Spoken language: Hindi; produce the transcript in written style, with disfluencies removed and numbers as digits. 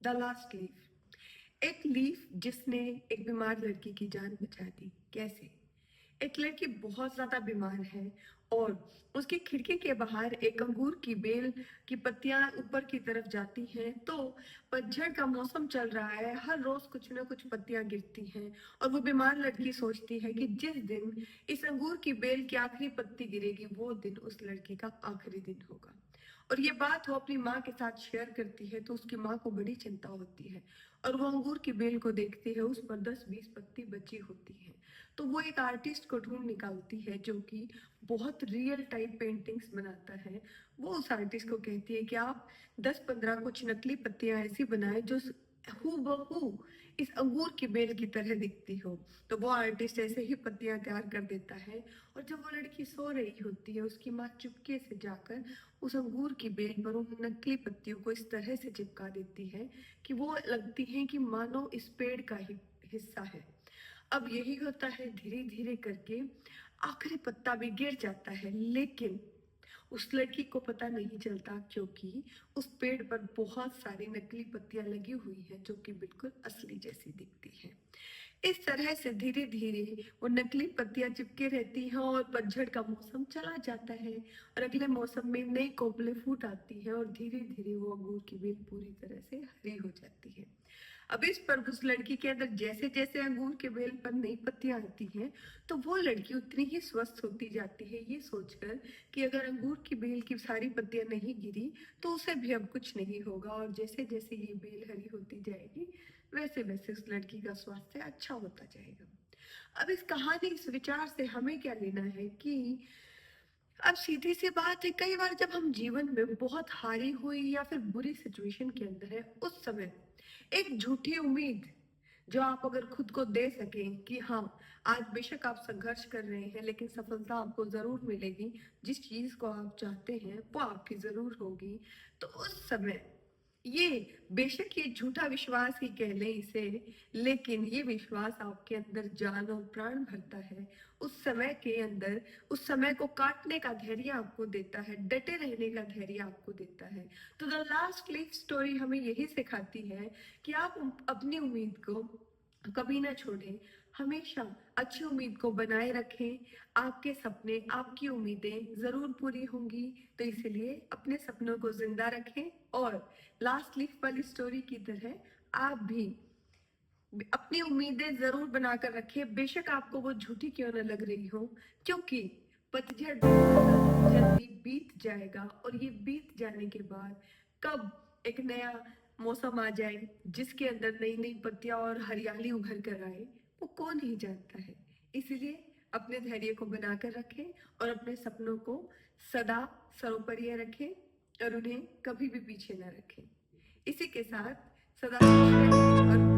The last leaf. एक लीफ जिसने एक बीमार लड़की की जान बचा दी। कैसे? एक लड़की बहुत ज्यादा बीमार है और उसकी खिड़की के बाहर एक अंगूर की बेल की पत्तियां ऊपर की तरफ जाती हैं। तो पतझड़ का मौसम चल रहा है, हर रोज कुछ ना कुछ पत्तियां गिरती हैं और वो बीमार लड़की सोचती है कि जिस दिन इस अंगूर की बेल की आखिरी पत्ती गिरेगी वो दिन उस लड़की का आखिरी दिन होगा। और ये बात वो अपनी माँ के साथ शेयर करती है तो उसकी माँ को बड़ी चिंता होती है और वो अंगूर की बेल को देखती है, उस पर 10-20 पत्ती बची होती है। तो वो एक आर्टिस्ट को ढूंढ निकालती है जो कि बहुत रियल टाइप पेंटिंग्स बनाता है। वो उस आर्टिस्ट को कहती है कि आप 10-15 कुछ नकली पत्तियां ऐसी बनाए जो हूबहू इस अंगूर की बेल की तरह दिखती हो। तो वो आर्टिस्ट ऐसे ही पत्तियां तैयार कर देता है और जब वो लड़की सो रही होती है उसकी माँ चुपके से जाकर उस अंगूर की बेल पर उन नकली पत्तियों को इस तरह से चिपका देती है कि वो लगती है कि मानो इस पेड़ का ही हिस्सा है। अब यही होता है, धीरे धीरे करके आखिरी पत्ता भी गिर जाता है, लेकिन उस लड़की को पता नहीं चलता क्योंकि उस पेड़ पर बहुत सारी नकली पत्तियां लगी हुई हैं जो कि बिल्कुल असली जैसी दिखती हैं। इस तरह से धीरे धीरे वो नकली पत्तियां चिपके रहती हैं और पतझड़ का मौसम चला जाता है और अगले मौसम में नई कोपलें फूट आती है और धीरे धीरे वो अंगूर की बेल पूरी तरह से हरी हो जाती है। अब इस पर उस लड़की के अंदर जैसे जैसे अंगूर के बेल पर नई पत्तियां आती हैं तो वो लड़की उतनी ही स्वस्थ होती जाती है, ये सोचकर कि अगर अंगूर की बेल की सारी पत्तियां नहीं गिरी तो उसे भी अब कुछ नहीं होगा। और जैसे जैसे ये बेल हरी होती जाएगी वैसे वैसे उस लड़की का स्वास्थ्य अच्छा होता जाएगा। अब इस कहानी, इस विचार से हमें क्या लेना है कि अब सीधी सी बात है, कई बार जब हम जीवन में बहुत हारी हुई या फिर बुरी सिचुएशन के अंदर है उस समय एक झूठी उम्मीद जो आप अगर खुद को दे सकें कि हाँ, आज बेशक आप संघर्ष कर रहे हैं लेकिन सफलता आपको जरूर मिलेगी, जिस चीज को आप चाहते हैं वो आपकी जरूर होगी। तो उस समय ये बेशक ये झूठा विश्वास ही कह लें इसे, लेकिन ये विश्वास आपके अंदर जान और प्राण भरता है। उस समय के अंदर उस समय को काटने का धैर्य आपको देता है, डटे रहने का धैर्य आपको देता है। तो द लास्ट लीफ स्टोरी हमें यही सिखाती है कि आप अपनी उम्मीद को कभी ना छोड़ें, हमेशा अच्छी उम्मीद को बनाए रखें। आपके सपने, आपकी उम्मीदें जरूर पूरी होंगी, तो इसलिए अपने सपनों को जिंदा रखें और लास्ट लीफ वाली स्टोरी की तरह आप भी अपनी उम्मीदें जरूर बनाकर रखें, बेशक आपको वो झूठी क्यों न लग रही हो, क्योंकि पतझड़ बहुत जल्दी बीत जाएगा और ये बीत जाने के बाद कब एक नया मौसम आ जाए जिसके अंदर नई नई पत्तियां और हरियाली उभर कर आए, वो कौन ही जानता है। इसलिए अपने धैर्य को बनाकर रखें और अपने सपनों को सदा सर्वोपरि रखें और उन्हें कभी भी पीछे न रखें। इसी के साथ सदा खुश रहें और